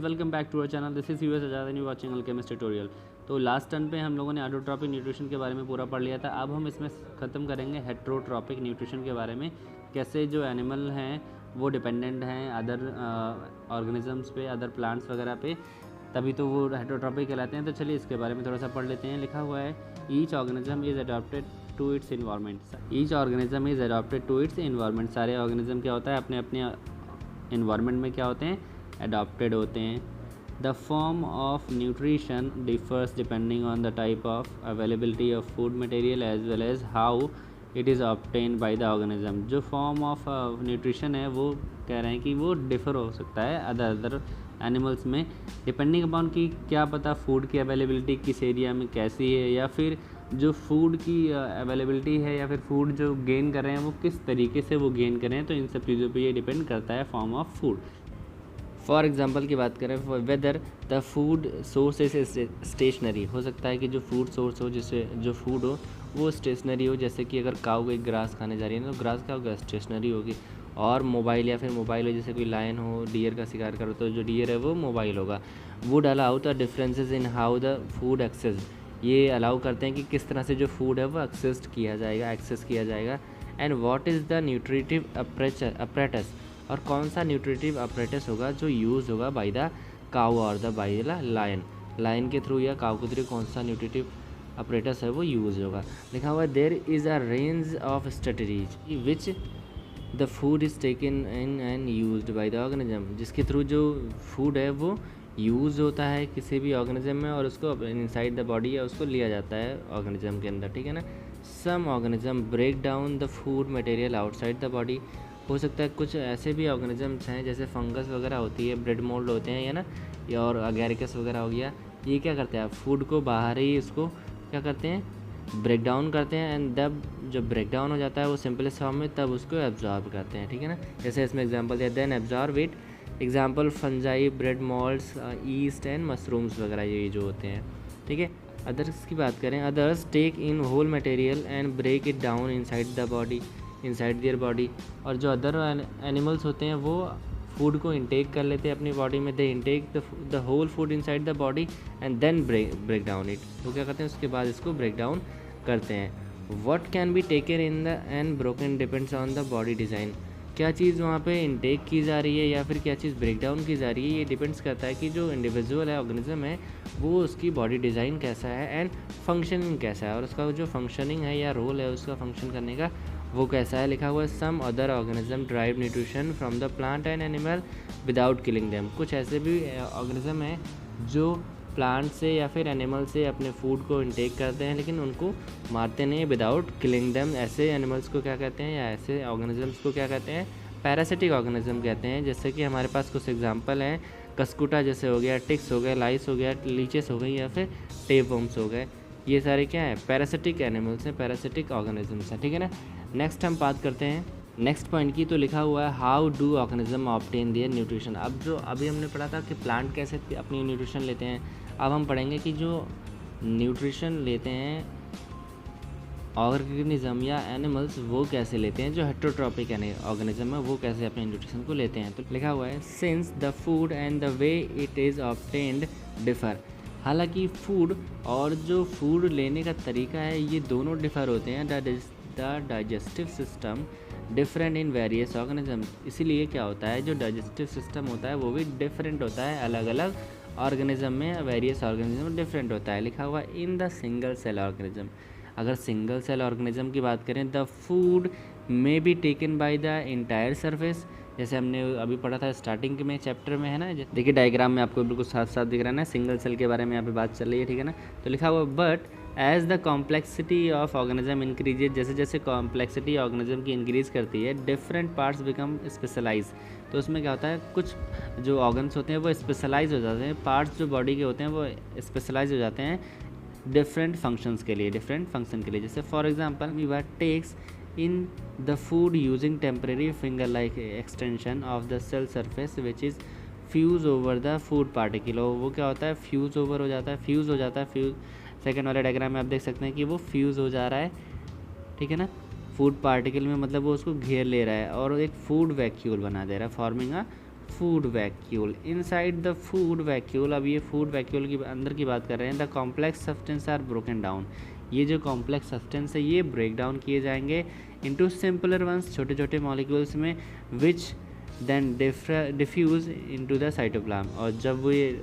Welcome back to our channel. This is US Azad and you watching alchemist tutorial. तो last turn पे हम लोगों ने ऑटोट्रॉपिक न्यूट्रिशन के बारे में पूरा पढ़ लिया था। अब हम इसमें ख़त्म करेंगे हेट्रोट्रॉपिक न्यूट्रिशन के बारे में, कैसे जो एनिमल हैं वो डिपेंडेंट हैं अदर ऑर्गेनिजम्स पे, अदर प्लांट्स वगैरह पे, तभी तो वो हेट्रोट्रॉपिक कहलाते हैं। तो चलिए इसके बारे में थोड़ा सा पढ़ लेते हैं। लिखा हुआ है each organism is adopted to its environment. Each organism is adopted to its environment. सारे ऑर्गेनिज्म क्या होता है, अपने अपने इन्वायरमेंट में क्या होते हैं, अडॉप्टेड होते हैं। The form of nutrition differs depending on the type of availability of food material as well as how it is obtained by the organism. जो फॉर्म ऑफ न्यूट्रिशन है वो कह रहे हैं कि वो डिफ़र हो सकता है अदर एनिमल्स में, डिपेंडिंग अपॉन कि क्या पता फूड की अवेलेबिलिटी किस एरिया में कैसी है, या फिर जो फूड की अवेलेबिलिटी है, या फिर फूड जो गेन कर रहे हैं वो किस तरीके से वो गेन कर रहे हैं। तो इन सब चीज़ों पे ये डिपेंड करता है form of food. For example की बात करें, whether the food source is stationary, हो सकता है कि जो फूड सोर्स हो, जिससे जो फूड हो वो स्टेशनरी हो। जैसे कि अगर काऊ कोई ग्रास खाने जा रही है तो ग्रास क्या होगा, स्टेशनरी होगी। और मोबाइल, या फिर मोबाइल हो, जैसे कोई लायन हो डियर का शिकार करो तो जो डियर है वो मोबाइल होगा। Would allow the differences in how the food access, ये अलाउ करते हैं कि किस तरह से जो फूड है वो एक्सेस किया जाएगा। And what is the nutritive apparatus, और कौन सा न्यूट्रिटिव अपरेटस होगा जो यूज़ होगा बाय द काऊ और द बाय द लायन के थ्रू या काऊ के थ्रू कौन सा न्यूट्रिटिव अपरेटस है वो यूज़ होगा। लिखा हुआ है there is a range of strategies which the food is taken in and used by the organism, जिसके थ्रू जो फूड है वो यूज़ होता है किसी भी ऑर्गेनिज्म में और उसको इनसाइड द बॉडी या उसको लिया जाता है ऑर्गेनिज्म के अंदर, ठीक है ना। Some organism break down the food material outside the body, हो सकता है कुछ ऐसे भी ऑर्गेनिजम्स हैं जैसे फंगस वगैरह होती है, ब्रेड मोल्ड होते हैं, या ना, या और अगैरिकस वगैरह हो गया, ये क्या करते हैं फूड को बाहर ही इसको क्या करते हैं, ब्रेक डाउन करते हैं। एंड जब जब ब्रेक डाउन हो जाता है वो सिंपलेस्ट फॉर्म में, तब उसको एब्जॉर्ब करते हैं, ठीक है ना। जैसे इसमें एग्जांपल दिया, then absorb it, example fungi, bread moulds, yeast and mushrooms वगैरह ये जो होते हैं, ठीक है। अदर्स की बात करें, others take in whole material and break it down inside their body, और जो अदर एनिमल्स होते हैं वो फूड को इंटेक कर लेते हैं अपनी बॉडी में, they intake the whole food inside the body and then break down it, वो क्या करते हैं उसके बाद इसको ब्रेक डाउन करते हैं। What can be taken in the end broken depends on the body design, क्या चीज़ वहाँ पे इंटेक की जा रही है या फिर क्या चीज़ ब्रेक डाउन की जा रही है, ये डिपेंड्स करता है कि जो इंडिविजुअल है, ऑर्गेनिज्म है, वो उसकी बॉडी डिज़ाइन कैसा है एंड फंक्शनिंग कैसा है, और उसका जो फंक्शनिंग है या रोल है उसका फंक्शन करने का वो कैसा है। लिखा हुआ है some other organism drive nutrition from the plant and animal without killing them, कुछ ऐसे भी ऑर्गेनिज्म हैं जो प्लांट से या फिर एनिमल से अपने फूड को इंटेक करते हैं लेकिन उनको मारते नहीं, विदाउट किलिंग देम। ऐसे एनिमल्स को क्या कहते हैं, या ऐसे ऑर्गेनिजम्स को क्या कहते हैं, पैरासिटिक ऑर्गेनिज्म कहते हैं। जैसे कि हमारे पास कुछ एग्जांपल हैं, कस्कुटा जैसे हो गया, टिक्स हो गया, लाइस हो गया, लीचेस हो गई, या फिर टेपवर्म्स हो गए, ये सारे क्या है, पैरासिटिक एनिमल्स हैं, पैरासिटिक ऑर्गेनिजम्स हैं, ठीक है ना। नेक्स्ट हम बात करते हैं नेक्स्ट पॉइंट की। तो लिखा हुआ है how do organism obtain their nutrition. अब जो अभी हमने पढ़ा था कि प्लांट कैसे अपनी न्यूट्रिशन लेते हैं, अब हम पढ़ेंगे कि जो न्यूट्रिशन लेते हैं ऑर्गेनिज्म या एनिमल्स वो कैसे लेते हैं, जो हेट्रोट्रॉपिक ऑर्गेनिज्म है वो कैसे अपने न्यूट्रिशन को लेते हैं। तो लिखा हुआ है since the food and the way it is obtained differ, हालांकि फूड और जो फूड लेने का तरीका है ये दोनों डिफ़र होते हैं। The digestive system different in various organism, इसीलिए क्या होता है जो डाइजेस्टिव सिस्टम होता है वो भी डिफरेंट होता है, अलग अलग ऑर्गेनिज्म में, वेरियस ऑर्गेनिज्म में डिफरेंट होता है। लिखा हुआ in the single cell organism, अगर सिंगल सेल ऑर्गेनिज्म की बात करें, the food may be taken by the entire surface, जैसे हमने अभी पढ़ा था स्टार्टिंग में चैप्टर में, है ना। देखिए डायग्राम में आपको बिल्कुल साथ साथ दिख रहा है ना, सिंगल सेल के बारे में यहाँ पे बात चल रही है, ठीक है ना। तो लिखा हुआ but as the complexity of organism increases, जैसे जैसे कॉम्प्लेक्सिटी ऑर्गेनिज्म की इंक्रीज़ करती है, डिफरेंट पार्ट्स बिकम स्पेशलाइज, तो उसमें क्या होता है कुछ जो ऑर्गन्स होते हैं वो स्पेशलाइज हो जाते हैं, पार्ट्स जो बॉडी के होते हैं वो स्पेशलाइज हो जाते हैं डिफरेंट फंक्शंस के लिए, डिफरेंट फंक्शन के लिए। जैसे for example we takes in the food using temporary finger like extension of the cell surface which is fuse over the food particle, वो क्या होता है फ्यूज़ ओवर हो जाता है, फ्यूज़ हो जाता है। फ्यूज़ सेकेंड वाले डायग्राम में आप देख सकते हैं कि वो फ्यूज़ हो जा रहा है, ठीक है ना, फूड पार्टिकल में, मतलब वो उसको घेर ले रहा है और एक फूड वैक्यूल बना दे रहा है, forming a food vacuole. Inside the food vacuole, अब ये फूड वैक्यूल की अंदर की बात कर रहे हैं। The complex substance are broken down, ये जो कॉम्प्लेक्स सब्सटेंस है ये ब्रेक डाउन किए जाएंगे इनटू सिंपलर वंस, छोटे छोटे मॉलिक्यूल्स में, which then diffuse into the cytoplasm. और जब वो ये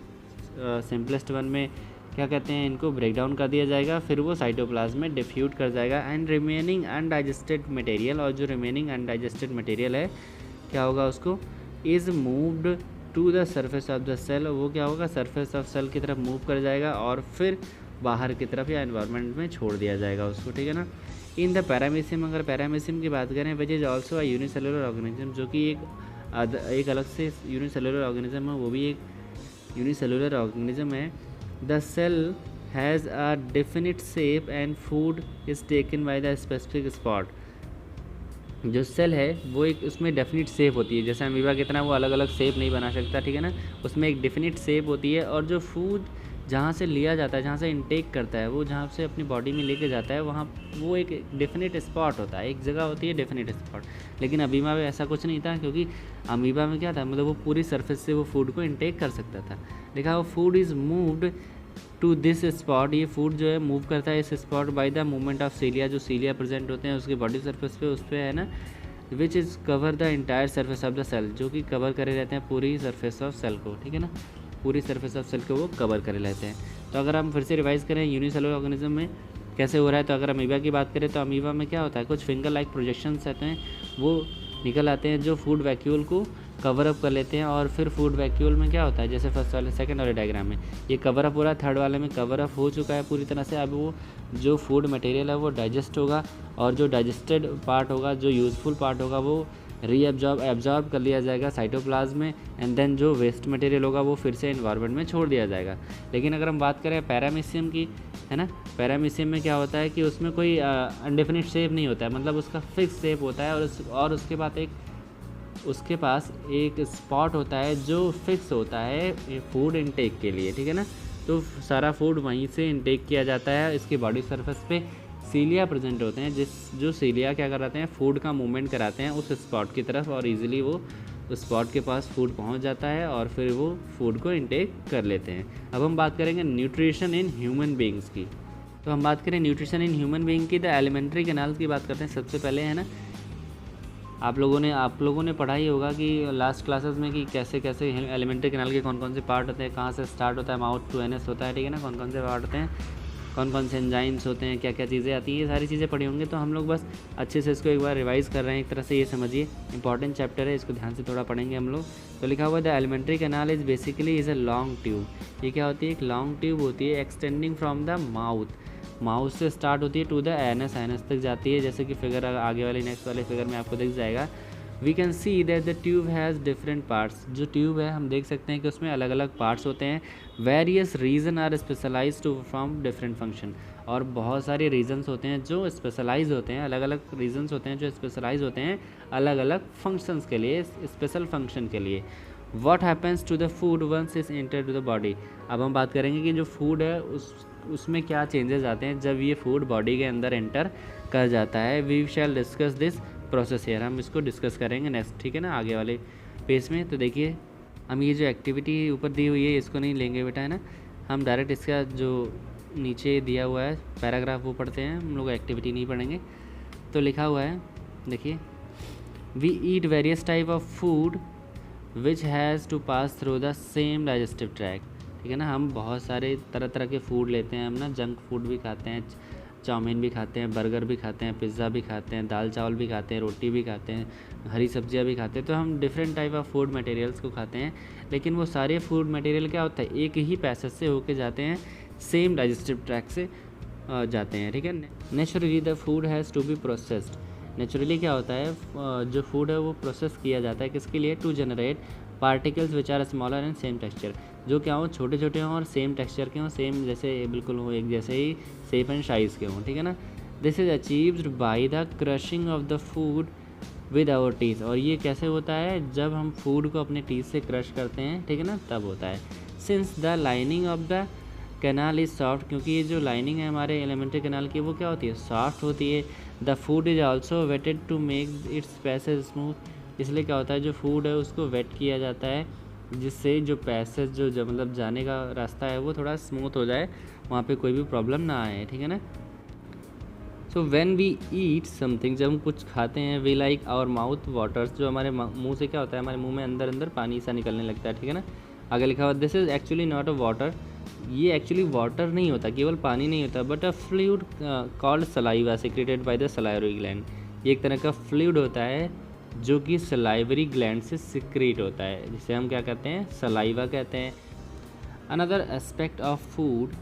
सिंपलेस्ट वन में क्या कहते हैं, इनको ब्रेक डाउन कर दिया जाएगा, फिर वो साइटोप्लाज्म में डिफ्यूट कर जाएगा। एंड रिमेनिंग अनडाइजेस्टेड मटेरियल, और जो रिमेनिंग अनडाइजेस्टेड मटेरियल है क्या होगा उसको, is moved to the surface of the cell, वो क्या होगा सर्फेस ऑफ सेल की तरफ मूव कर जाएगा और फिर बाहर की तरफ या एनवायरनमेंट में छोड़ दिया जाएगा उसको, ठीक है ना। इन द पैरामीशियम, अगर पैरामीशियम की बात करें, which is also a unicellular organism, जो कि एक अलग से यूनिसेलुलर ऑर्गेनिज्म है, वो भी एक यूनिसेलुलर ऑर्गेनिज्म है। The cell has a definite shape and food is taken by the specific spot. जो सेल है वो एक उसमें डेफिनिट शेप होती है, जैसे अमीबा की तरह वो अलग अलग शेप नहीं बना सकता, ठीक है ना। उसमें एक डेफिनिट शेप होती है, और जो फूड जहाँ से लिया जाता है, जहाँ से इनटेक करता है, वो जहाँ से अपनी बॉडी में लेके जाता है, वहाँ वो एक डेफिनेट स्पॉट होता है, एक जगह होती है डेफिनेट स्पॉट। लेकिन अमीबा में ऐसा कुछ नहीं था, क्योंकि अमीबा में क्या था, मतलब वो पूरी सरफेस से वो फूड को इनटेक कर सकता था। देखा, वो food is moved to this spot, ये फूड जो है मूव करता है इस spot by the movement of cilia, जो सीलिया प्रेजेंट होते हैं उसके बॉडी सरफेस पे, उस पर है ना, which is cover the entire surface of the cell, जो कि कवर करे रहते हैं पूरी सरफेस ऑफ सेल को, ठीक है ना, पूरी सरफेस ऑफ सेल को वो कवर करे रहते हैं। तो अगर हम फिर से रिवाइज करें यूनिसेलुलर ऑर्गेनिज्म में कैसे हो रहा है, तो अगर अमीबा की बात करें तो अमीबा में क्या होता है, कुछ फिंगर लाइक प्रोजेक्शंस रहते हैं, वो निकल आते हैं जो फूड वैक्यूल को कवर अप कर लेते हैं। और फिर फूड वैक्यूल में क्या होता है, जैसे फर्स्ट वाले सेकंड वाले डायग्राम में ये कवर अप हो रहा है, थर्ड वाले में कवर अप हो चुका है पूरी तरह से। अब वो जो फूड मटेरियल है वो डाइजेस्ट होगा, और जो डाइजेस्टेड पार्ट होगा, जो यूज़फुल पार्ट होगा, वो एब्जॉर्ब कर लिया जाएगा साइटोप्लाज्म में, एंड देन जो वेस्ट मटेरियल होगा वो फिर से एनवायरनमेंट में छोड़ दिया जाएगा। लेकिन अगर हम बात करें पैरामीशियम की, है ना, पैरामीशियम में क्या होता है कि उसमें कोई अनडेफिनिट शेप नहीं होता है, मतलब उसका फिक्स शेप होता है, और उसके बाद उसके पास एक स्पॉट होता है जो फिक्स होता है फूड इनटेक के लिए, ठीक है ना। तो सारा फूड वहीं से इनटेक किया जाता है। इसकी बॉडी सरफेस पे सीलिया प्रेजेंट होते हैं, जो सीलिया क्या कराते हैं, फूड का मूवमेंट कराते हैं उस स्पॉट की तरफ, और इजीली वो उस स्पॉट के पास फूड पहुंच जाता है, और फिर वो फूड को इनटेक कर लेते हैं। अब हम बात करेंगे न्यूट्रिशन इन ह्यूमन बींग्स की। तो हम बात करें न्यूट्रिशन इन ह्यूमन बींग की, द एलिमेंट्री कैनाल्स की बात करते हैं सबसे पहले, है ना। आप लोगों ने पढ़ा ही होगा कि लास्ट क्लासेस में कि कैसे कैसे एलिमेंट्री कैनाल के कौन कौन से पार्ट होते हैं, कहाँ से स्टार्ट होता है, माउथ टू एनस होता है, ठीक है ना, कौन कौन से पार्ट होते हैं, कौन कौन से एंजाइम्स होते हैं, क्या क्या चीज़ें आती हैं, ये सारी चीज़ें पढ़ी होंगी। तो हम लोग बस अच्छे से इसको एक बार रिवाइज़ कर रहे हैं, एक तरह से ये समझिए इंपॉर्टेंट चैप्टर है, इसको ध्यान से थोड़ा पढ़ेंगे हम लोग। तो लिखा हुआ है the alimentary canal is basically is a long tube. ये क्या होती है, एक लॉन्ग ट्यूब होती है एक्सटेंडिंग फ्रॉम द माउथ से स्टार्ट होती है टू द एनस तक जाती है, जैसे कि फिगर आगे वाले नेक्स्ट वाले फिगर में आपको दिख जाएगा। We can see that the tube has different parts. जो ट्यूब है हम देख सकते हैं कि उसमें अलग अलग पार्ट्स होते हैं। Various region are specialise to perform different function, और बहुत सारे रीजन्स होते हैं जो स्पेशलाइज होते हैं, अलग अलग रीजन्स होते हैं जो स्पेशलाइज होते हैं अलग अलग फंक्शंस के लिए, स्पेशल फंक्शन के लिए। What happens to the food once is enter to the body. अब हम बात करेंगे कि जो फूड है उसमें क्या चेंजेस आते हैं जब ये फूड बॉडी के अंदर एंटर कर जाता है। We shall discuss this process here, हम इसको डिस्कस करेंगे नेक्स्ट, ठीक है ना, आगे वाले पेज में। तो देखिए हम ये जो एक्टिविटी ऊपर दी हुई है इसको नहीं लेंगे बेटा, है ना, हम डायरेक्ट इसका जो नीचे दिया हुआ है पैराग्राफ वो पढ़ते हैं, हम लोग एक्टिविटी नहीं पढ़ेंगे। तो लिखा हुआ है देखिए, we eat various type of food which has to pass through the same digestive tract, ठीक है ना। हम बहुत सारे तरह तरह के फूड लेते हैं हम ना, जंक फूड भी खाते हैं, चाउमीन भी खाते हैं, बर्गर भी खाते हैं, पिज़्ज़ा भी खाते हैं, दाल चावल भी खाते हैं, रोटी भी खाते हैं, हरी सब्जियां भी खाते हैं। तो हम different type of food materials को खाते हैं, लेकिन वो सारे फूड मटेरियल क्या होता है, एक ही पैसेज से होके जाते हैं, सेम डाइजेस्टिव ट्रैक्ट से जाते हैं, ठीक है। Naturally the food has to be processed. Naturally क्या होता है, जो फूड है वो प्रोसेस किया जाता है किसके लिए, to generate particles which are smaller and same texture, जो क्या हो छोटे छोटे हों और सेम टेक्सचर के हों, सेम जैसे बिल्कुल हो एक जैसे ही शेप एंड साइज़ के हों, ठीक है ना। This is achieved by the crushing of the food with our teeth. और ये कैसे होता है, जब हम फूड को अपने टीथ से क्रश करते हैं, ठीक है ना, तब होता है। Since the lining of the canal is soft, क्योंकि ये जो लाइनिंग है हमारे एलिमेंट्री कैनाल की वो क्या होती है, सॉफ्ट होती है। The food is also wetted to make its passage smooth, इसलिए क्या होता है, जो फूड है उसको वेट किया जाता है, जिससे जो पैसेज जो मतलब जाने का रास्ता है वो थोड़ा स्मूथ हो जाए, वहाँ पे कोई भी प्रॉब्लम ना आए, ठीक है ना। So when we eat something, जब हम कुछ खाते हैं, we like our mouth waters, जो हमारे मुंह से क्या होता है, हमारे मुंह में अंदर अंदर पानी सा निकलने लगता है, ठीक है ना। आगे लिखा हुआ this is actually not a water, ये एक्चुअली वाटर नहीं होता, केवल पानी नहीं होता, but a fluid called saliva secreted by the salivary gland. ये एक तरह का फ्लूइड होता है जो कि सलाइवरी ग्लैंड से सिक्रेट होता है, जिसे हम क्या कहते हैं, सलाइवा कहते हैं। Another aspect of food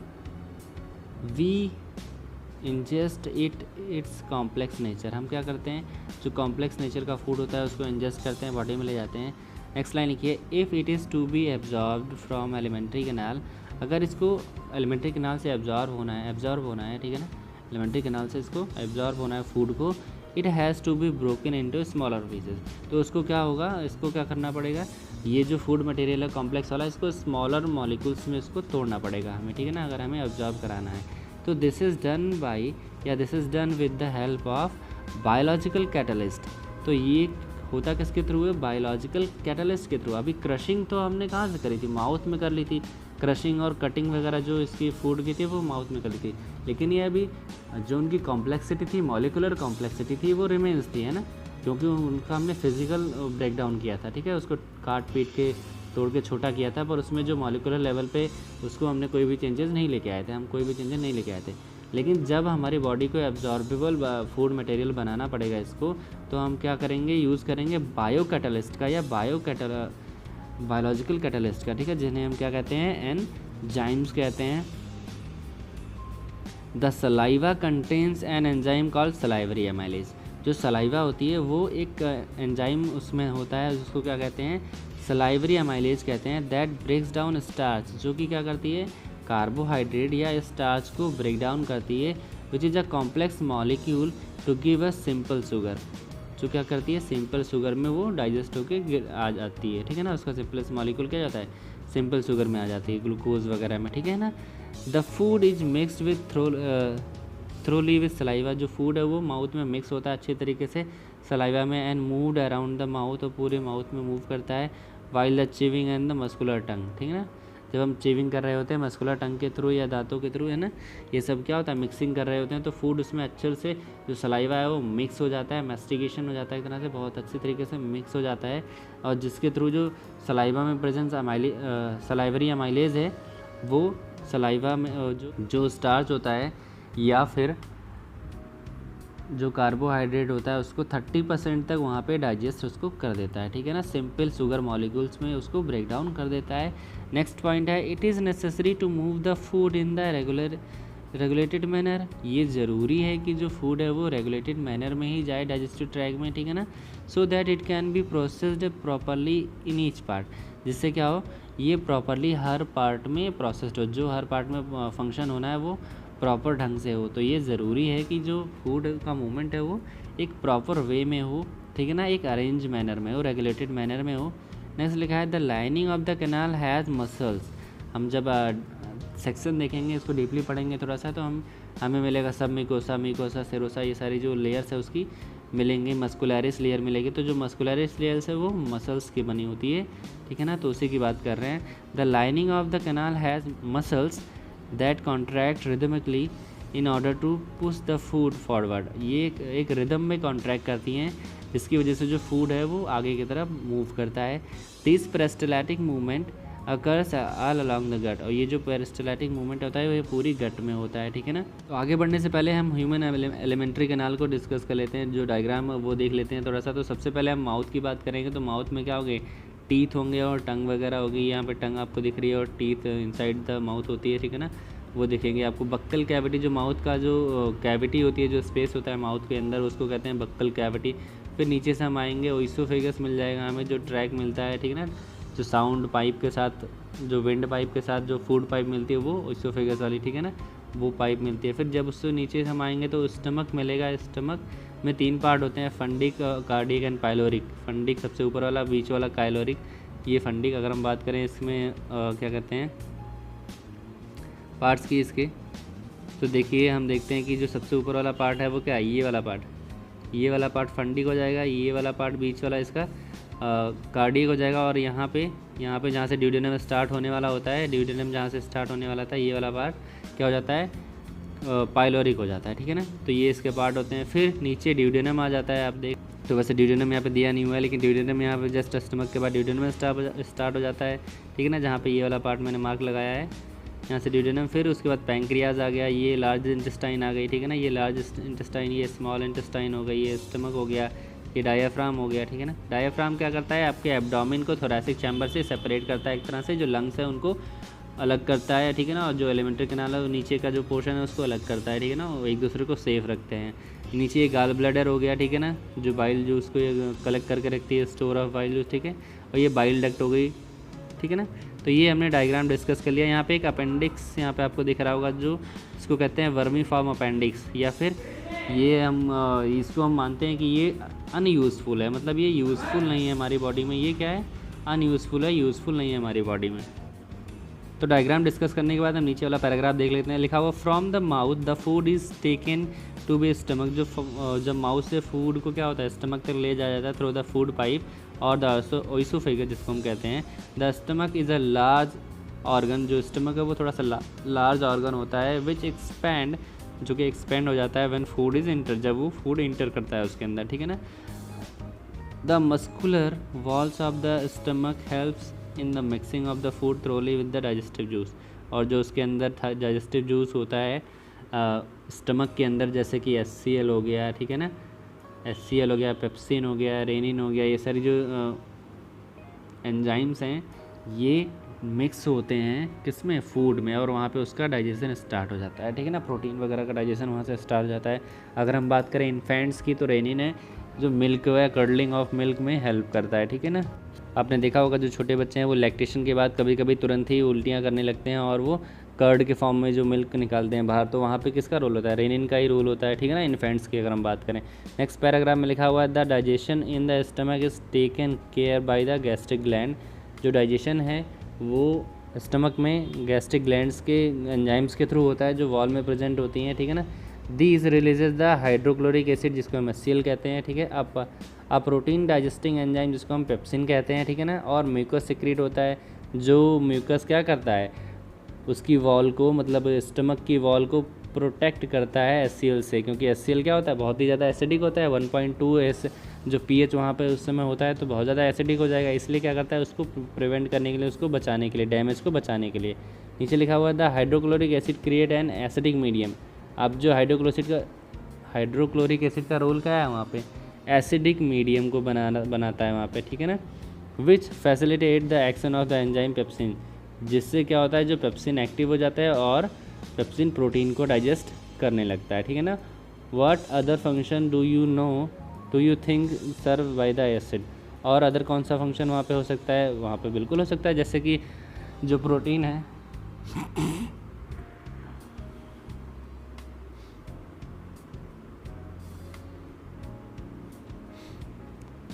we ingest its complex nature, हम क्या करते हैं, जो कॉम्प्लेक्स नेचर का फूड होता है उसको इंजेस्ट करते हैं, बॉडी में ले जाते हैं। नेक्स्ट लाइन लिखिए, if it is to be absorbed from alimentary canal, अगर इसको एलिमेंट्री कैनाल से एब्जॉर्ब होना है, ठीक है ना, एलिमेंट्री कैनाल से इसको एब्जॉर्ब होना है फूड को, it has to be broken into smaller pieces, तो उसको क्या होगा, इसको क्या करना पड़ेगा, ये जो फूड मटेरियल है कॉम्प्लेक्स वाला, इसको स्मॉलर मॉलिक्यूल्स में इसको तोड़ना पड़ेगा हमें, ठीक है ना, अगर हमें एब्जॉर्ब कराना है। तो this is done with the help of biological catalyst. तो ये होता किसके थ्रू है, बायोलॉजिकल कैटलिस्ट के थ्रू। अभी क्रशिंग तो हमने कहाँ से करी थी, माउथ में कर ली थी, क्रशिंग और कटिंग वगैरह जो इसकी फूड की थी वो माउथ में कर ली थी, लेकिन ये अभी जो उनकी कॉम्प्लेक्सिटी थी, मॉलिकुलर कॉम्प्लेक्सिटी थी, वो रिमेंस थी, है ना, क्योंकि उनका हमने फिजिकल ब्रेक डाउन किया था, ठीक है, उसको काट पीट के तोड़ के छोटा किया था, पर उसमें जो मॉलिकुलर लेवल पे उसको हमने कोई भी चेंजेस नहीं लेके आए थे, लेकिन जब हमारी बॉडी को एब्जॉर्बेबल फूड मटेरियल बनाना पड़ेगा इसको, तो हम क्या करेंगे, यूज़ करेंगे बायो कैटलिस्ट का या बायोलॉजिकल कैटलिस्ट का, ठीक है, जिन्हें हम क्या कहते हैं, एंजाइम्स कहते हैं। The saliva contains an enzyme called salivary amylase, जो सलाइवा होती है वो एक एंजाइम उसमें होता है, उसको क्या कहते हैं, सलाइवरी एमाइलेज कहते हैं, दैट ब्रेक्स डाउन स्टार्च, जो कि क्या करती है, कार्बोहाइड्रेट या स्टार्च को ब्रेक डाउन करती है, which is a complex molecule to give a simple sugar, जो क्या करती है, सिंपल शुगर में वो डाइजेस्ट होकर आ जाती है, ठीक है ना, उसका सिंपलेस्ट मॉलिक्यूल क्या जाता है, सिंपल शुगर में आ जाती है, ग्लूकोज वगैरह में, ठीक है ना। The food is mixed with thoroughly with saliva, जो फूड है वो माउथ में मिक्स होता है अच्छे तरीके से सलाइवा में, and moved around the mouth, और पूरे माउथ में मूव करता है, while the chewing and the muscular tongue, ठीक है ना, जब हम चीविंग कर रहे होते हैं मस्कुलर टंग के थ्रू या दांतों के थ्रू, है ना, ये सब क्या होता है, मिक्सिंग कर रहे होते हैं, तो फूड उसमें अच्छे से जो सलाइवा है वो मिक्स हो जाता है, मैस्टिकेशन हो जाता है, एक तरह से बहुत अच्छी तरीके से मिक्स हो जाता है, और जिसके थ्रू जो सलाइवा में प्रेजेंस सलाइवरी अमाइलेज है, वो सलाइवा में जो स्टार्च होता है या फिर जो कार्बोहाइड्रेट होता है उसको 30% तक वहाँ पे डाइजेस्ट उसको कर देता है, ठीक है ना, सिंपल शुगर मॉलिक्यूल्स में उसको ब्रेक डाउन कर देता है। नेक्स्ट पॉइंट है, it is necessary to move the food in the regulated manner, ये ज़रूरी है कि जो फूड है वो रेगुलेटेड मैनर में ही जाए डाइजेस्टिव ट्रैक में, ठीक है ना, so that it can be processed properly in each part, जिससे क्या हो, ये प्रॉपरली हर पार्ट में प्रोसेस्ड हो, जो हर पार्ट में फंक्शन होना है वो प्रॉपर ढंग से हो। तो ये ज़रूरी है कि जो फूड का मूवमेंट है वो एक प्रॉपर वे में हो, ठीक है ना, एक अरेंज मैनर में हो, रेगुलेटेड मैनर में हो। नेक्स्ट लिखा है, the lining of the canal has muscles, हम जब सेक्शन देखेंगे, इसको डीपली पढ़ेंगे थोड़ा सा, तो हमें मिलेगा सब मिकोसा सेरोसा, ये सारी जो लेयर्स है उसकी मिलेंगे, मस्कुलरिस लेयर मिलेगी, तो जो मस्कुलरिस लेयर्स है वो मसल्स की बनी होती है, ठीक है ना, तो उसी की बात कर रहे हैं। The lining of the canal has muscles that contract rhythmically in order to push the food forward, ये एक रिदम में कॉन्ट्रैक्ट करती हैं, जिसकी वजह से जो फूड है वो आगे की तरफ मूव करता है। This peristaltic movement occurs all along the gut, और ये जो पेरिस्टाल्टिक मूवमेंट होता है वो पूरी गट में होता है, ठीक है ना। तो आगे बढ़ने से पहले हम ह्यूमन एलिमेंट्री कैनाल को डिस्कस कर लेते हैं, जो डायग्राम वो देख लेते हैं थोड़ा सा। तो सबसे पहले हम माउथ की बात करेंगे, तो माउथ में क्या होंगे, टीथ होंगे और टंग वगैरह होगी, यहाँ पे टंग आपको दिख रही है और टीथ इनसाइड द माउथ होती है, ठीक है ना, वो दिखेंगे आपको। बक्कल कैविटी, जो माउथ का जो कैविटी होती है, जो स्पेस होता है माउथ के अंदर, उसको कहते हैं बक्कल कैविटी। फिर नीचे से हम आएंगे, ओइसोफेगस मिल जाएगा हमें, जो ट्रैक मिलता है, ठीक है ना, जो साउंड पाइप के साथ, जो विंड पाइप के साथ जो फूड पाइप मिलती है वो ओइसोफेगस वाली, ठीक है ना, वो पाइप मिलती है। फिर जब उससे नीचे से हम आएंगे तो स्टमक मिलेगा। स्टमक में 3 पार्ट होते हैं, fundic, cardiac and pyloric. Fundic सबसे ऊपर वाला, बीच वाला काइलोरिक, ये फंडिक। अगर हम बात करें इसमें क्या कहते हैं पार्ट्स की इसके, तो देखिए हम देखते हैं कि जो सबसे ऊपर वाला पार्ट है वो क्या है, ये वाला पार्ट, ये वाला पार्ट फंडिक हो जाएगा, ये वाला पार्ट बीच वाला इसका कार्डियक हो जाएगा, और यहाँ पे जहाँ से ड्यूडेनम स्टार्ट होने वाला होता है, ड्यूडेनम जहाँ से स्टार्ट होने वाला था, ये वाला पार्ट क्या हो जाता है, पाइलोरिक हो जाता है, ठीक है ना। तो ये इसके पार्ट होते हैं। फिर नीचे ड्यूडेनम आ जाता है, आप देख तो वैसे ड्यूडेनम यहाँ पे दिया नहीं हुआ है, लेकिन ड्यूडेनम यहाँ पे जस्ट स्टमक के बाद ड्यूडेनम स्टार्ट हो जाता है, ठीक है ना, जहाँ पे ये वाला पार्ट मैंने मार्क लगाया है, यहाँ से ड्यूडेनम। फिर उसके बाद पैंक्रियाज आ गया, ये लार्ज इंटेस्टाइन आ गई, ठीक है ना, ये लार्ज इंटेस्टाइन, ये स्मॉल इंटेस्टाइन हो गई, ये स्टमक हो गया, ये डायाफ्राम हो गया, ठीक है ना। डायाफ्राम क्या करता है, आपके एब्डोमेन को थोरैसिक चैम्बर से सेपरेट करता है एक तरह से, जो लंग्स है उनको अलग करता है, ठीक है ना, और जो एलिमेंट्री कैनाल है वो नीचे का जो पोर्शन है उसको अलग करता है, ठीक है ना, वो एक दूसरे को सेफ रखते हैं। नीचे ये गाल ब्लैडर हो गया, ठीक है ना, जो बाइल जूस को ये कलेक्ट करके रखती है, स्टोर ऑफ बाइल जूस, ठीक है, और ये बाइल डक्ट हो गई, ठीक है ना। तो ये हमने डायग्राम डिस्कस कर लिया। यहाँ पे एक अपेंडिक्स यहाँ पे आपको दिख रहा होगा, जो इसको कहते हैं वर्मी फॉर्म अपेंडिक्स, या फिर ये इसको हम मानते हैं कि ये अनयूज़फुल है, मतलब ये यूज़फुल नहीं है हमारी बॉडी में। ये क्या है, अनयूज़फुल है, यूज़फुल नहीं है हमारी बॉडी में। तो डायग्राम डिस्कस करने के बाद हम नीचे वाला पैराग्राफ देख लेते हैं। लिखा हुआ from the mouth the food is taken to be stomach, जब माउथ से फूड को क्या होता है, स्टमक तक ले जाया जाता है थ्रू द फूड पाइप और द ओइसोफेगस जिसको हम कहते हैं। The stomach is a large organ, जो स्टमक है वो थोड़ा सा लार्ज ऑर्गन होता है, विच एक्सपैंड, जो कि एक्सपेंड हो जाता है व्हेन फूड इज़ इंटर, जब वो फूड इंटर करता है उसके अंदर, ठीक है ना। The muscular walls of the stomach helps in the mixing of the food thoroughly with the digestive juice, और जो उसके अंदर डाइजेस्टिव जूस होता है स्टमक के अंदर, जैसे कि HCl हो गया, ठीक है ना, HCl हो गया, पेप्सिन हो गया, रेनिन हो गया, ये सारी जो एंजाइम्स हैं ये मिक्स होते हैं किस में, फूड में, और वहाँ पे उसका डाइजेशन स्टार्ट हो जाता है, ठीक है ना, प्रोटीन वगैरह का डाइजेशन वहाँ से स्टार्ट हो जाता है। अगर हम बात करें इन्फेंट्स की, तो रेनिन है जो मिल्क या कर्डलिंग ऑफ मिल्क में हेल्प करता है, ठीक है ना। आपने देखा होगा जो छोटे बच्चे हैं वो लैक्टेशन के बाद कभी कभी तुरंत ही उल्टियाँ करने लगते हैं, और वो कर्ड के फॉर्म में जो मिल्क निकालते हैं बाहर, तो वहाँ पे किसका रोल होता है, रेनिन का ही रोल होता है, ठीक है ना, इन्फेंट्स की अगर हम बात करें। नेक्स्ट पैराग्राफ में लिखा हुआ है the digestion in the stomach is taken care by the gastric gland, जो डाइजेशन है वो स्टमक में गैस्ट्रिक ग्लैंड्स के एंजाइम्स के थ्रू होता है, जो वॉल में प्रेजेंट होती हैं, ठीक है ना। These releases the hydrochloric acid जिसको हम HCl कहते हैं, ठीक है। अब प्रोटीन डाइजेस्टिंग एंजाइम जिसको हम पेप्सिन कहते हैं, ठीक है ना। और म्यूकस सिक्रीट होता है, जो म्यूकस क्या करता है, उसकी वॉल को, मतलब स्टमक की वॉल को प्रोटेक्ट करता है HCl से, क्योंकि HCl क्या होता है, बहुत ही ज़्यादा एसिडिक होता है, 1.2 जो pH वहाँ पे उस समय होता है तो बहुत ज़्यादा एसिडिक हो जाएगा, इसलिए क्या करता है, उसको प्रिवेंट करने के लिए, उसको बचाने के लिए, डैमेज को बचाने के लिए। नीचे लिखा हुआ है the hydrochloric acid create an acidic medium. अब जो हाइड्रोक्लोरिक एसिड का रोल क्या है वहाँ पे, एसिडिक मीडियम को बनाता है वहाँ पे, ठीक है ना। Which facilitate the action of the enzyme pepsin, जिससे क्या होता है, जो पेप्सिन एक्टिव हो जाता है और पेप्सिन प्रोटीन को डाइजेस्ट करने लगता है, ठीक है ना। What other function do you think serve by the acid, और अदर कौन सा फंक्शन वहाँ पे हो सकता है, वहाँ पे बिल्कुल हो सकता है, जैसे कि जो प्रोटीन है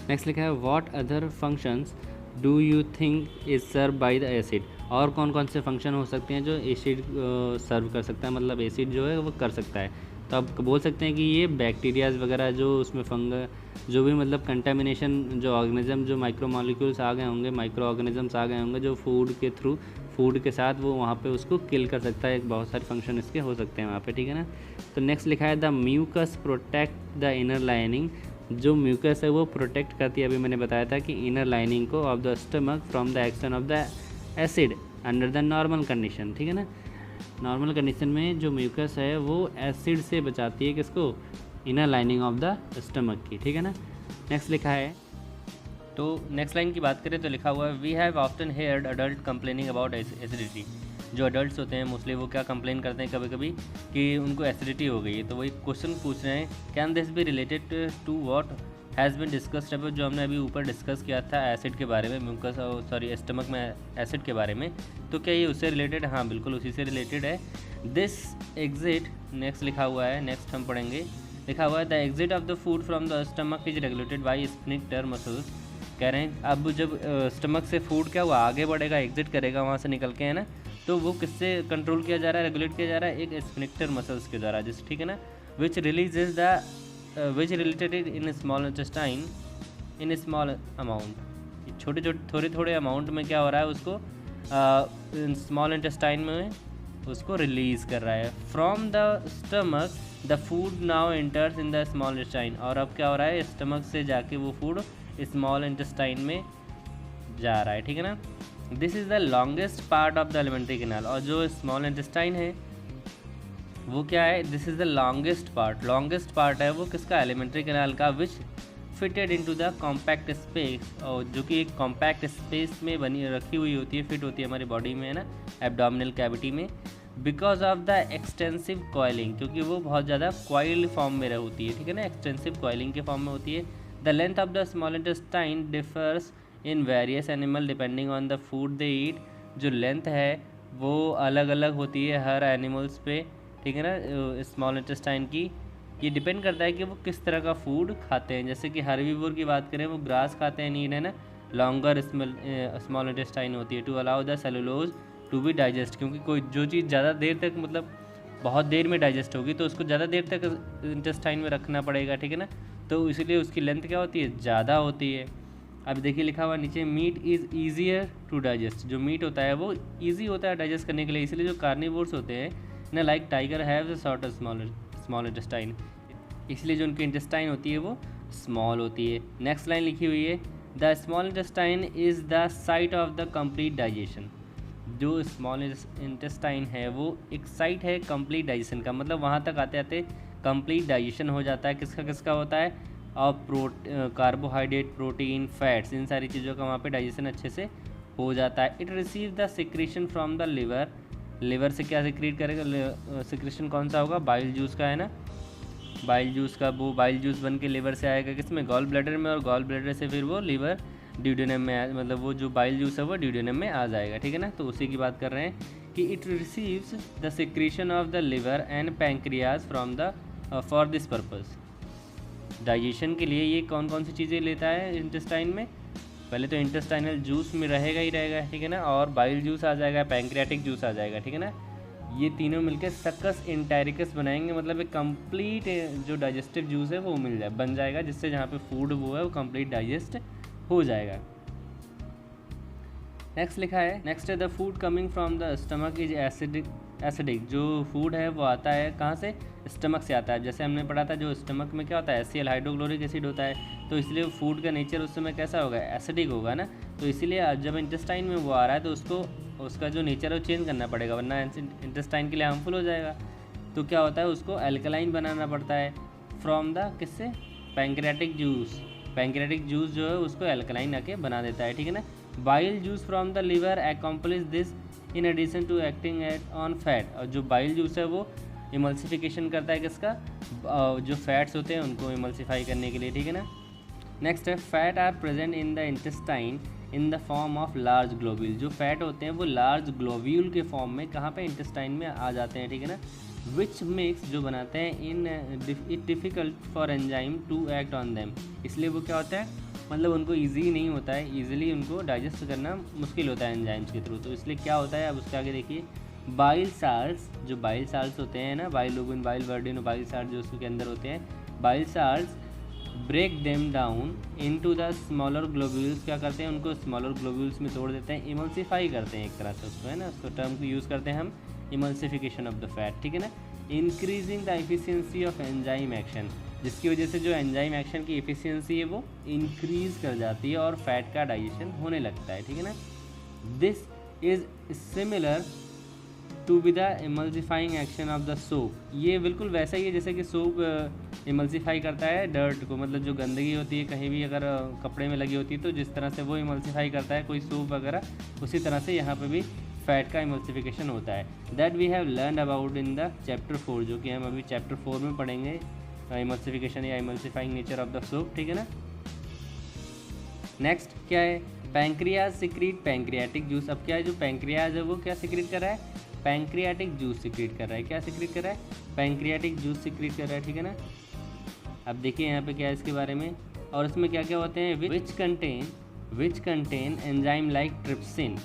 नेक्स्ट लिखा है what other functions do you think is serve by the acid, और कौन कौन से फंक्शन हो सकते हैं जो एसिड सर्व कर सकता है, मतलब एसिड जो है वो कर सकता है। तो आप बोल सकते हैं कि ये बैक्टीरियाज वगैरह जो उसमें जो भी मतलब कंटेमिनेशन, जो ऑर्गेनिज्म, जो माइक्रो मॉलिक्यूल्स आ गए होंगे, माइक्रो ऑर्गेनिजम्स आ गए होंगे, जो फूड के थ्रू, फूड के साथ वो वहाँ पे उसको किल कर सकता है। बहुत सारे फंक्शन इसके हो सकते हैं वहाँ पे, ठीक है ना। तो नेक्स्ट लिखा है the mucus protect the inner lining, जो म्यूकस है वो प्रोटेक्ट करती है, अभी मैंने बताया था कि इनर लाइनिंग को, of the stomach from the action of the acid under the normal condition, ठीक है ना। नॉर्मल कंडीशन में जो म्यूकस है वो एसिड से बचाती है किसको, inner lining of the stomach की, ठीक है ना। नेक्स्ट लिखा है, तो नेक्स्ट लाइन की बात करें तो लिखा हुआ है we have often heard adult complaining about acidity, जो अडल्ट्स होते हैं मोस्टली वो क्या कंप्लेन करते हैं कभी कभी कि उनको एसिडिटी हो गई है। तो वही क्वेश्चन पूछ रहे हैं, can this be related to what has been discussed about, जो हमने अभी ऊपर डिस्कस किया था एसिड के बारे में, म्यूकस स्टमक में एसिड के बारे में, तो क्या ये उससे रिलेटेड, हाँ बिल्कुल उसी से रिलेटेड है। दिस एग्जिट, नेक्स्ट लिखा हुआ है, नेक्स्ट हम पढ़ेंगे, लिखा हुआ है the exit of the food from the stomach is regulated by sphincter muscles. कह रहे हैं अब जब स्टमक से फूड क्या हुआ आगे बढ़ेगा, एग्जिट करेगा वहाँ से निकल के, है ना, तो वो किससे कंट्रोल किया जा रहा है, रेगुलेट किया जा रहा है, एक स्फिंक्टर मसल्स के द्वारा, जिस, ठीक है ना, which releases the which related in small intestine in small amount. छोटे छोटे थोड़े अमाउंट में क्या हो रहा है उसको स्मॉल इंटेस्टाइन में उसको रिलीज़ कर रहा है। From the stomach the food now enters in the small intestine, और अब क्या हो रहा है, स्टमक से जाके वो फूड स्मॉल इंटेस्टाइन में जा रहा है, ठीक है ना। This is the longest part of the alimentary canal, और जो स्मॉल इंटेस्टाइन है वो क्या है, this is the longest part है वो किसका, एलिमेंट्री कैनाल का, which fitted into the compact space, और जो कि एक कॉम्पैक्ट स्पेस में बनी रखी हुई होती है, फिट होती है हमारी बॉडी में, है ना, एब्डोमिनल कैविटी में, because of the extensive coiling, क्योंकि वो बहुत ज़्यादा कॉइल फॉर्म में होती है, ठीक है ना, एक्सटेंसिव कॉइलिंग के फॉर्म में होती है। The length of the small intestine differs in various animal depending on the food they eat, जो लेंथ है वो अलग अलग होती है हर एनिमल्स पे, ठीक है ना, स्मॉल इंटेस्टाइन की। ये डिपेंड करता है कि वो किस तरह का फूड खाते हैं। जैसे कि हर्बीवोर की बात करें, वो ग्रास खाते हैं, नीड, है ना, लॉन्गर स्मॉल इंटेस्टाइन होती है to allow the cellulose to be digest, क्योंकि कोई जो चीज़ ज़्यादा देर तक, मतलब बहुत देर में डाइजेस्ट होगी तो उसको ज़्यादा देर तक इंटेस्टाइन में रखना पड़ेगा, ठीक है ना, तो इसीलिए उसकी लेंथ क्या होती है, ज़्यादा होती है। अब देखिए लिखा हुआ नीचे, meat is easier to digest, जो मीट होता है वो ईजी होता है डाइजेस्ट करने के लिए, इसलिए जो कार्निवोर्स होते हैं ना, like tiger have the shorter small intestine, इसलिए जो उनकी इंटेस्टाइन होती है वो स्मॉल होती है। नेक्स्ट लाइन लिखी हुई है, the small intestine is the site of the complete digestion, जो स्मॉल इंटेस्टाइन है वो एक साइट है कंप्लीट डाइजेशन का, मतलब वहाँ तक आते आते कंप्लीट डाइजेशन हो जाता है, किसका किसका होता है, और कार्बोहाइड्रेट, प्रोटीन, फैट्स, इन सारी चीज़ों का वहाँ पे डाइजेशन अच्छे से हो जाता है। It receive the secretion from the liver से क्या सिक्रीट करेगा, सिक्रीशन कौन सा होगा, बाइल जूस का, है ना, बाइल जूस का, वो बाइल जूस बन के लिवर से आएगा किसमें, गॉल ब्लैडर में, और गॉल ब्लैडर से फिर वो लिवर ड्यूडेनम में, मतलब वो जो बाइल जूस है वो ड्यूडेनम में आ जाएगा, ठीक है ना। तो उसी की बात कर रहे हैं कि it receives the secretion of the liver and pancreas from the for this purpose. Digestion के लिए ये कौन कौन सी चीज़ें लेता है इंटेस्टाइन में, पहले तो इंटेस्टाइनल जूस में रहेगा ही रहेगा, ठीक है ना, और बाइल जूस आ जाएगा, पैंक्रियाटिक जूस आ जाएगा, ठीक है ना। ये तीनों मिलकर सक्कस इंटेरिकस बनाएंगे, मतलब एक कंप्लीट जो डाइजेस्टिव जूस है वो बन जाएगा, जिससे जहाँ पे फूड वो है वो कंप्लीट डाइजेस्ट हो जाएगा। नेक्स्ट लिखा है, नेक्स्ट है the food coming from the stomach is acidic, जो फूड है वो आता है कहाँ से, स्टमक से आता है। जैसे हमने पढ़ा था जो स्टमक में क्या होता है, HCl हाइड्रोक्लोरिक एसिड होता है, तो इसलिए फूड का नेचर उस समय कैसा होगा, एसिडिक होगा ना, तो इसीलिए जब इंटेस्टाइन में वो आ रहा है तो उसको उसका जो नेचर है वो चेंज करना पड़ेगा, वरना इंटेस्टाइन के लिए हार्मफुल हो जाएगा। तो क्या होता है, उसको अल्कलाइन बनाना पड़ता है फ्रॉम द किससे, पैंक्रियाटिक जूस, पैंक्रियाटिक जूस जो है उसको अल्कलाइन आके बना देता है, ठीक है ना। Bile juice from the liver accomplish this in addition to acting at on fat, और जो बाइल जूस है वो इमल्सिफिकेशन करता है किसका, जो फैट्स होते हैं उनको इमल्सिफाई करने के लिए, ठीक है ना। नेक्स्ट है, fat are present in the intestine in the form of large globule, जो फैट होते हैं वो लार्ज ग्लोब्यूल के फॉर्म में कहाँ पे, इंटेस्टाइन में आ जाते हैं, ठीक है ना। विच मेक्स, जो बनाते हैं, in it difficult for enzyme to act on them, इसलिए वो क्या होता है, मतलब उनको ईजी नहीं होता है, ईजिली उनको डाइजेस्ट करना मुश्किल होता है एंजाइम्स के थ्रू, तो इसलिए क्या होता है, अब उसके आगे देखिए, बाइल साल्ट्स, जो बाइल साल्ट्स होते हैं ना, बाइलोबिन, बाइल वर्डिन और बाइल साल्ट जो उसके अंदर होते हैं, bile salts break them down into the smaller globules, क्या करते हैं, उनको स्मॉलर ग्लोब्यूल्स में तोड़ देते हैं, इमल्सिफाई करते हैं एक तरह से उसको, है ना, उसको टर्म को यूज़ करते हैं हम, इमल्सिफिकेशन ऑफ द फैट, ठीक है ना। Increasing the efficiency of enzyme action, जिसकी वजह से जो एंजाइम एक्शन की एफिशिएंसी है वो इंक्रीज़ कर जाती है और फैट का डाइजेशन होने लगता है, ठीक है ना। This is similar to be the emulsifying action of the soap, ये बिल्कुल वैसा ही है जैसे कि सोप इमल्सिफाई करता है डर्ट को, मतलब जो गंदगी होती है कहीं भी अगर कपड़े में लगी होती है तो जिस तरह से वो इमल्सिफाई करता है कोई सोप वगैरह, उसी तरह से यहाँ पे भी फैट का इमल्सिफिकेशन होता है। That we have learn about in the chapter 4, जो कि हम अभी चैप्टर 4 में पढ़ेंगे, इमल्सिफिकेशन या emulsifying nature of the soap, ठीक है ना। नेक्स्ट क्या है, पैंक्रियाज सिक्रीट पैंक्रियाटिक जूस। अब क्या है, जो पैंक्रियाज है वो क्या सिक्रीट कर रहा है, पैंक्रियाटिक जूस सिक्रीट कर रहा है, क्या सिक्रीट कर रहा है, पैंक्रियाटिक जूस सिक्रीट कर रहा है, ठीक है ना। अब देखिए यहाँ पे क्या है इसके बारे में, और इसमें क्या क्या होते हैं, which contain enzyme like trypsin,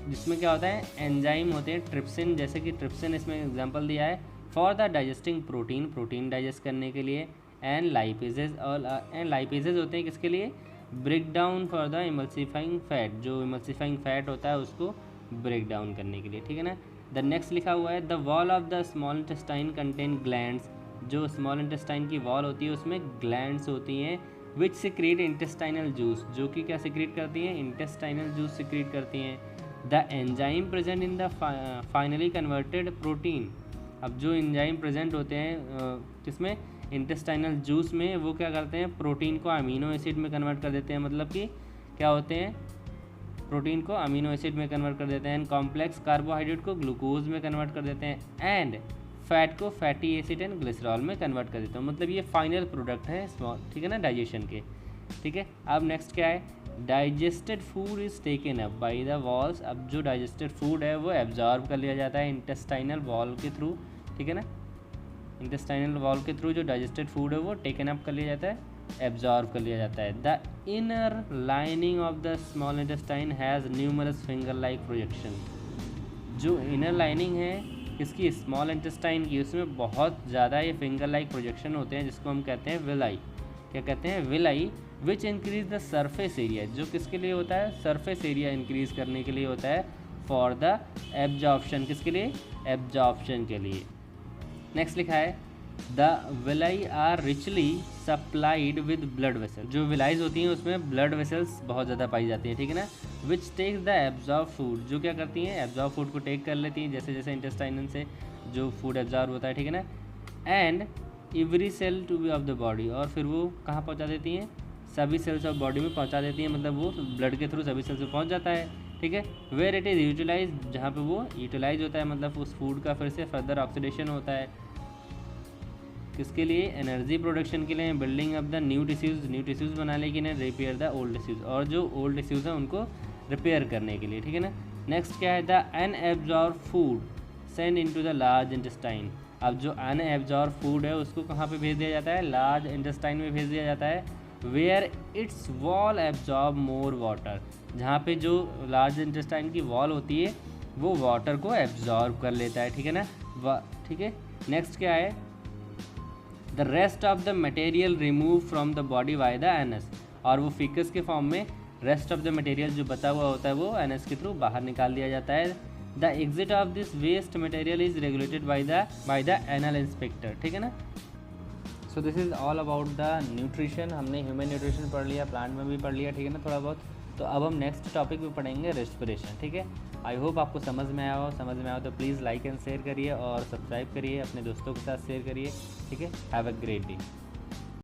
जिसमें क्या होता है, एंजाइम होते हैं ट्रिप्सिन, जैसे कि ट्रिप्सिन इसमें एग्जांपल दिया है, for the digesting protein, protein digest करने के लिए, एंड लाइपेजेज, और एंड लाइपेजेज होते हैं किसके लिए, break down for the emulsifying fat, जो इमल्सिफाइंग फैट होता है उसको ब्रेक डाउन करने के लिए, ठीक है ना। द नेक्स्ट लिखा हुआ है the wall of the small intestine contain glands, जो स्मॉल इंटेस्टाइन की वॉल होती है उसमें ग्लैंड्स होती हैं, विच सिक्रीट इंटेस्टाइनल जूस, जो कि क्या सिक्रीट करती हैं, इंटेस्टाइनल जूस सिक्रीट करती हैं। The enzyme present in the finally converted protein, अब जो एंजाइम प्रेजेंट होते हैं किसमें, इंटेस्टाइनल जूस में, वो क्या करते हैं, प्रोटीन को अमीनो एसिड में कन्वर्ट कर देते हैं, मतलब कि क्या होते हैं, प्रोटीन को अमीनो एसिड में कन्वर्ट कर देते हैं, एंड कॉम्प्लेक्स कार्बोहाइड्रेट को ग्लूकोज में कन्वर्ट कर देते हैं, एंड फैट को फैटी एसिड एंड ग्लिसरॉल में कन्वर्ट कर देते हैं। मतलब ये फाइनल प्रोडक्ट है स्मॉल, ठीक है ना, डाइजेशन के, ठीक है। अब नेक्स्ट क्या है, digested food is taken up by the walls, अब जो डाइजेस्टेड फूड है वो एब्जॉर्ब कर लिया जाता है इंटेस्टाइनल वॉल के थ्रू, ठीक है ना, इंटेस्टाइनल वॉल के थ्रू जो डाइजेस्टेड फूड है वो टेकन अप कर लिया जाता है, एब्जॉर्ब कर लिया जाता है। The inner lining of the small intestine has numerous finger like projection, जो इनर लाइनिंग है इसकी स्मॉल इंटेस्टाइन की, उसमें बहुत ज़्यादा ये फिंगर लाइक प्रोजेक्शन होते हैं, जिसको हम कहते हैं विलाई, क्या कहते हैं, villi, which increase the surface area, जो किसके लिए होता है, सरफेस एरिया इंक्रीज करने के लिए होता है, फॉर द एब्जॉर्प्शन, किसके लिए, एब्जॉर्प्शन के लिए। नेक्स्ट लिखा है the villi are richly supplied with blood vessel, जो विलाइज होती हैं उसमें ब्लड वेसल्स बहुत ज़्यादा पाई जाती हैं, ठीक है ना। Which takes the absorb food, जो क्या करती हैं, एब्जॉर्ब फूड को टेक कर लेती हैं, जैसे जैसे इंटेस्टाइन से जो फूड एब्जॉर्ब होता है, ठीक है ना, and every cell to be of the body, और फिर वो कहाँ पहुँचा देती हैं, सभी सेल्स ऑफ बॉडी में पहुँचा देती हैं, मतलब वो ब्लड के थ्रू सभी सेल्स में पहुँच जाता है, ठीक है। वेयर इट इज़ यूटिलाइज, जहाँ पे वो यूटिलाइज होता है, मतलब उस फूड का फिर से फर्दर ऑक्सीडेशन होता है, किसके लिए, एनर्जी प्रोडक्शन के लिए, building up the new tissues बनाने के लिए, रिपेयर द ओल्ड टिश्यूज़, और जो ओल्ड टिश्यूज़ हैं उनको रिपेयर करने के लिए, ठीक है ना। नेक्स्ट क्या है, the unabsorbed food send into the large intestine, अब जो अनएब्जॉर्ब फूड है उसको कहाँ पे भेज दिया जाता है, लार्ज इंटेस्टाइन में भेज दिया जाता है, where its wall absorb more water, जहाँ पे जो लार्ज इंटेस्टाइन की वॉल होती है वो वाटर को एब्जॉर्ब कर लेता है, ठीक है ना, ठीक है। नेक्स्ट क्या है, the rest of the material remove from the body by the anus, और वो फिकस के फॉर्म में रेस्ट ऑफ द मटेरियल जो बचा हुआ होता है वो एनस के थ्रू बाहर निकाल दिया जाता है। The exit of this waste material is regulated by the anal inspector, ठीक है ना। So this is all about the nutrition, हमने ह्यूमन न्यूट्रिशन पढ़ लिया, प्लांट में भी पढ़ लिया, ठीक है ना, थोड़ा बहुत। तो अब हम नेक्स्ट टॉपिक पे पढ़ेंगे रेस्पिरेशन, ठीक है। आई होप आपको समझ में आया हो, तो प्लीज़ लाइक एंड शेयर करिए और सब्सक्राइब करिए, अपने दोस्तों के साथ शेयर करिए, ठीक है। Have a great day.